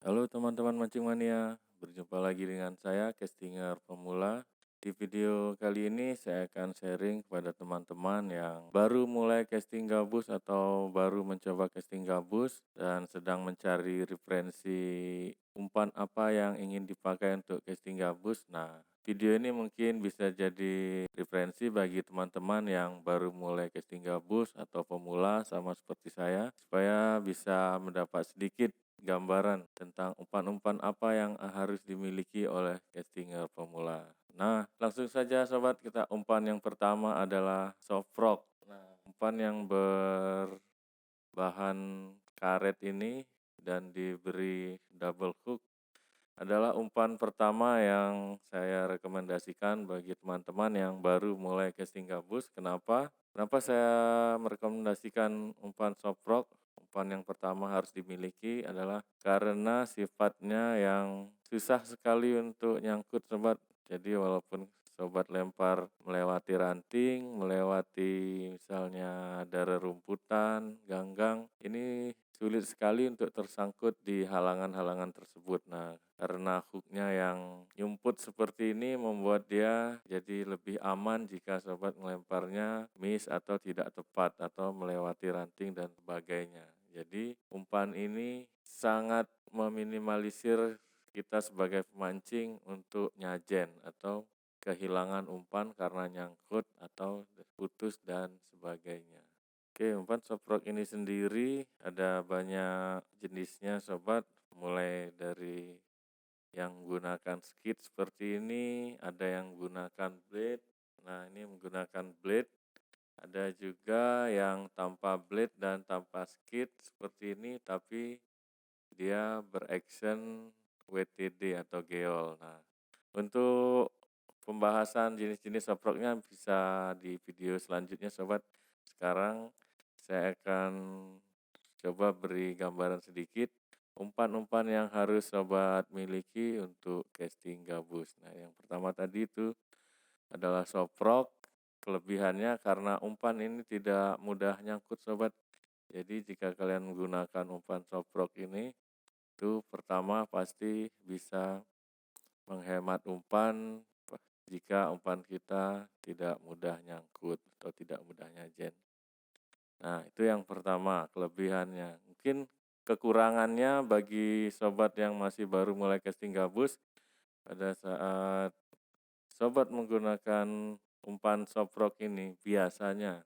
Halo teman-teman mancing mania, berjumpa lagi dengan saya castinger pemula. Di video kali ini saya akan sharing kepada teman-teman yang baru mulai casting gabus atau baru mencoba casting gabus dan sedang mencari referensi umpan apa yang ingin dipakai untuk casting gabus. Nah, video ini mungkin bisa jadi referensi bagi teman-teman yang baru mulai casting gabus atau pemula sama seperti saya, supaya bisa mendapat sedikit gambaran tentang umpan-umpan apa yang harus dimiliki oleh castinger pemula. Nah, langsung saja sobat, kita umpan yang pertama adalah soft rock. Nah, umpan yang berbahan karet ini dan diberi double hook adalah umpan pertama yang saya rekomendasikan bagi teman-teman yang baru mulai casting gabus. Kenapa? Kenapa saya merekomendasikan umpan soft rock? Umpan yang pertama harus dimiliki adalah karena sifatnya yang susah sekali untuk nyangkut sobat. Jadi walaupun sobat lempar melewati ranting, melewati misalnya ada rerumputan, ganggang, ini sulit sekali untuk tersangkut di halangan-halangan tersebut. Nah, karena hooknya yang nyumput seperti ini membuat dia jadi lebih aman jika sobat melemparnya miss atau tidak tepat atau melewati ranting dan sebagainya. Jadi umpan ini sangat meminimalisir kita sebagai pemancing untuk nyajen atau kehilangan umpan karena nyangkut atau putus dan sebagainya. Oke, umpan soft rock ini sendiri ada banyak jenisnya sobat, mulai dari yang menggunakan skid seperti ini, ada yang menggunakan blade. Nah, ini menggunakan blade. Ada juga yang tanpa blade dan tanpa skid seperti ini, tapi dia beraction WTD atau geol. Nah, untuk pembahasan jenis-jenis soft rocknya bisa di video selanjutnya sobat. Sekarang saya akan coba beri gambaran sedikit umpan-umpan yang harus sobat miliki untuk casting gabus. Nah, yang pertama tadi itu adalah soft rock. Kelebihannya karena umpan ini tidak mudah nyangkut sobat. Jadi jika kalian menggunakan umpan soft rock ini, itu pertama pasti bisa menghemat umpan jika umpan kita tidak mudah nyangkut atau tidak mudah nyajen. Nah, itu yang pertama kelebihannya. Mungkin kekurangannya bagi sobat yang masih baru mulai casting gabus, pada saat sobat menggunakan umpan soft rock ini, biasanya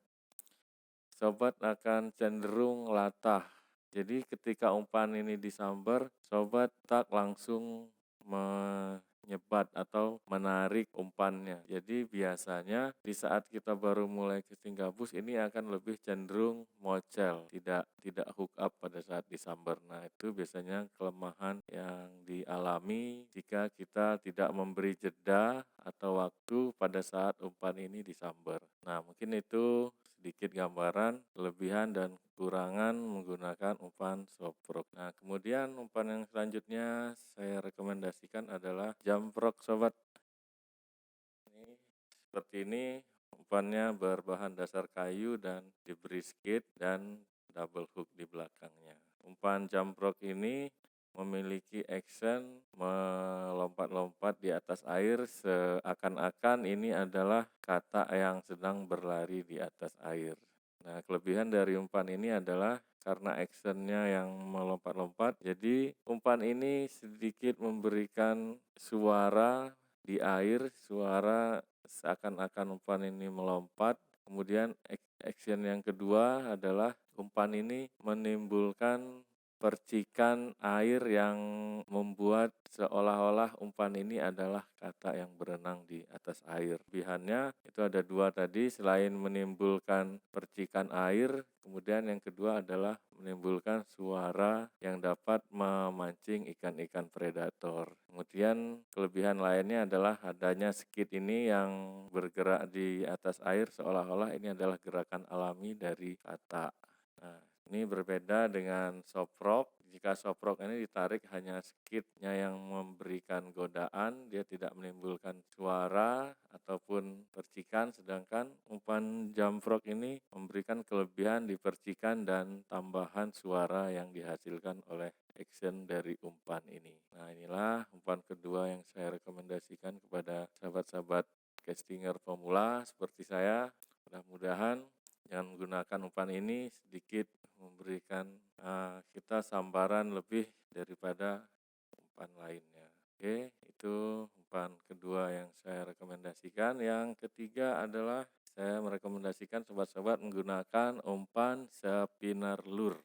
sobat akan cenderung latah. Jadi ketika umpan ini disambar, sobat tak langsung menyebat atau menarik umpannya. Jadi biasanya di saat kita baru mulai casting gabus ini akan lebih cenderung mocel, tidak hook up pada saat disambar. Nah, itu biasanya kelemahan yang dialami jika kita tidak memberi jeda atau waktu pada saat umpan ini disambar. Nah, mungkin itu sedikit gambaran kelebihan dan kekurangan menggunakan umpan soft rock. Nah, kemudian umpan yang selanjutnya saya rekomendasikan adalah jump rock sobat. Ini seperti ini, umpannya berbahan dasar kayu dan diberi skid dan double hook di belakangnya. Umpan jump rock ini memiliki action melompat-lompat di atas air seakan-akan ini adalah kata yang sedang berlari di atas air. Nah, kelebihan dari umpan ini adalah karena actionnya yang melompat-lompat, jadi umpan ini sedikit memberikan suara di air, suara seakan-akan umpan ini melompat. Kemudian action yang kedua adalah umpan ini menimbulkan percikan air yang membuat seolah-olah umpan ini adalah kata yang berenang di atas air. Kelebihannya itu ada dua tadi, selain menimbulkan percikan air, kemudian yang kedua adalah menimbulkan suara yang dapat memancing ikan-ikan predator. Kemudian kelebihan lainnya adalah adanya skid ini yang bergerak di atas air seolah-olah ini adalah gerakan alami dari kata. Nah, ini berbeda dengan soft rock. jika soprok ini ditarik hanya skitnya yang memberikan godaan, dia tidak menimbulkan suara ataupun percikan, sedangkan umpan jamfrog ini memberikan kelebihan di percikan dan tambahan suara yang dihasilkan oleh action dari umpan ini. Nah, inilah umpan kedua yang saya rekomendasikan kepada sahabat-sahabat castinger pemula seperti saya. Mudah-mudahan dengan menggunakan umpan ini sedikit memberikan kita sambaran lebih daripada umpan lainnya. Oke, itu umpan kedua yang saya rekomendasikan. Yang ketiga adalah saya merekomendasikan sobat-sobat menggunakan umpan spinner lure.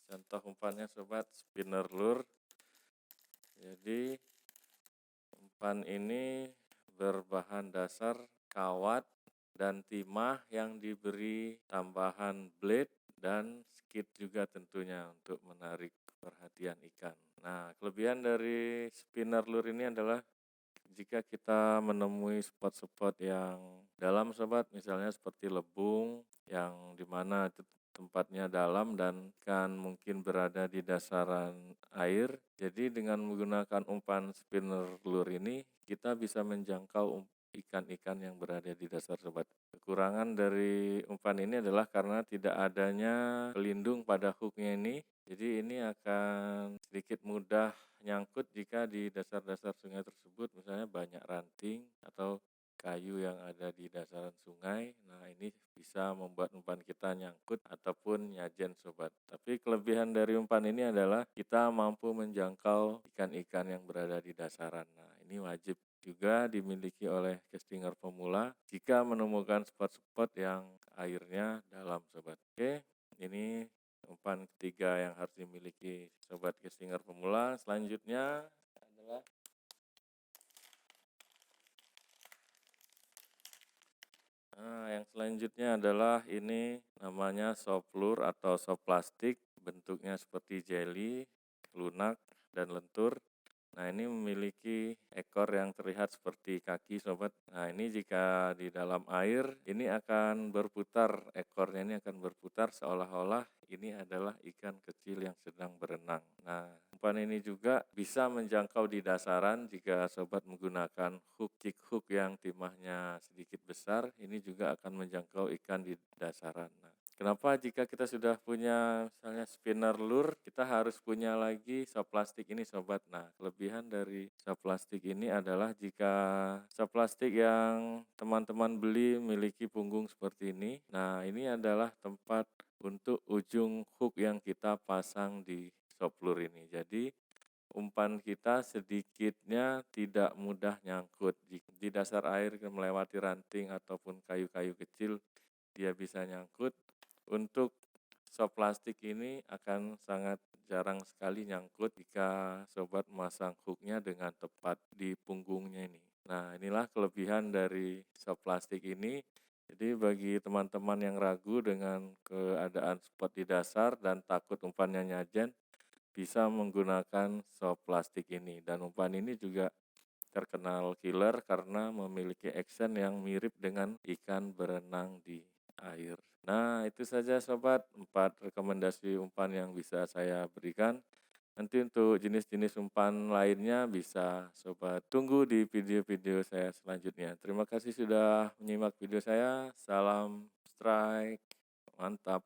Contoh umpannya sobat, spinner lure. Jadi umpan ini berbahan dasar kawat dan timah yang diberi tambahan blade dan skit juga tentunya untuk menarik perhatian ikan. Nah, kelebihan dari spinner lure ini adalah jika kita menemui spot-spot yang dalam sobat, misalnya seperti lebung yang dimana itu tempatnya dalam dan ikan mungkin berada di dasaran air. Jadi dengan menggunakan umpan spinner lure ini kita bisa menjangkau ikan-ikan yang berada di dasar sobat. Kekurangan dari umpan ini adalah karena tidak adanya pelindung pada hooknya ini. Jadi ini akan sedikit mudah nyangkut jika di dasar-dasar sungai tersebut misalnya banyak ranting atau kayu yang ada di dasaran sungai. Nah, ini bisa membuat umpan kita nyangkut ataupun nyajen sobat. Tapi kelebihan dari umpan ini adalah kita mampu menjangkau ikan-ikan yang berada di dasaran. Nah, ini wajib juga dimiliki oleh castinger pemula jika menemukan spot-spot yang airnya dalam sobat. Oke, ini umpan ketiga yang harus dimiliki sobat castinger pemula. Selanjutnya adalah yang selanjutnya adalah ini namanya soft lure atau soft plastik, bentuknya seperti jelly, lunak, dan lentur. Nah, ini memiliki ekor yang terlihat seperti kaki sobat. Nah, ini jika di dalam air, ini akan berputar, ekornya ini akan berputar seolah-olah ini adalah ikan kecil yang sedang berenang. Nah, umpan ini juga bisa menjangkau di dasaran jika sobat menggunakan jig hook yang timahnya sedikit besar, ini juga akan menjangkau ikan di dasaran. Nah, kenapa jika kita sudah punya misalnya spinner lure, kita harus punya lagi soft plastik ini sobat. Nah, kelebihan dari soft plastik ini adalah jika soft plastik yang teman-teman beli memiliki punggung seperti ini. Nah, ini adalah tempat untuk ujung hook yang kita pasang di soft lure ini. Jadi umpan kita sedikitnya tidak mudah nyangkut. Di dasar air melewati ranting ataupun kayu-kayu kecil, dia bisa nyangkut. Untuk soft plastik ini akan sangat jarang sekali nyangkut jika sobat memasang hooknya dengan tepat di punggungnya ini. Nah, inilah kelebihan dari soft plastik ini. Jadi bagi teman-teman yang ragu dengan keadaan spot di dasar dan takut umpannya nyajen, bisa menggunakan soft plastik ini. Dan umpan ini juga terkenal killer karena memiliki action yang mirip dengan ikan berenang di air. Nah, itu saja sobat, 4 rekomendasi umpan yang bisa saya berikan. Nanti untuk jenis-jenis umpan lainnya bisa sobat tunggu di video-video saya selanjutnya. Terima kasih sudah menyimak video saya. Salam strike, mantap.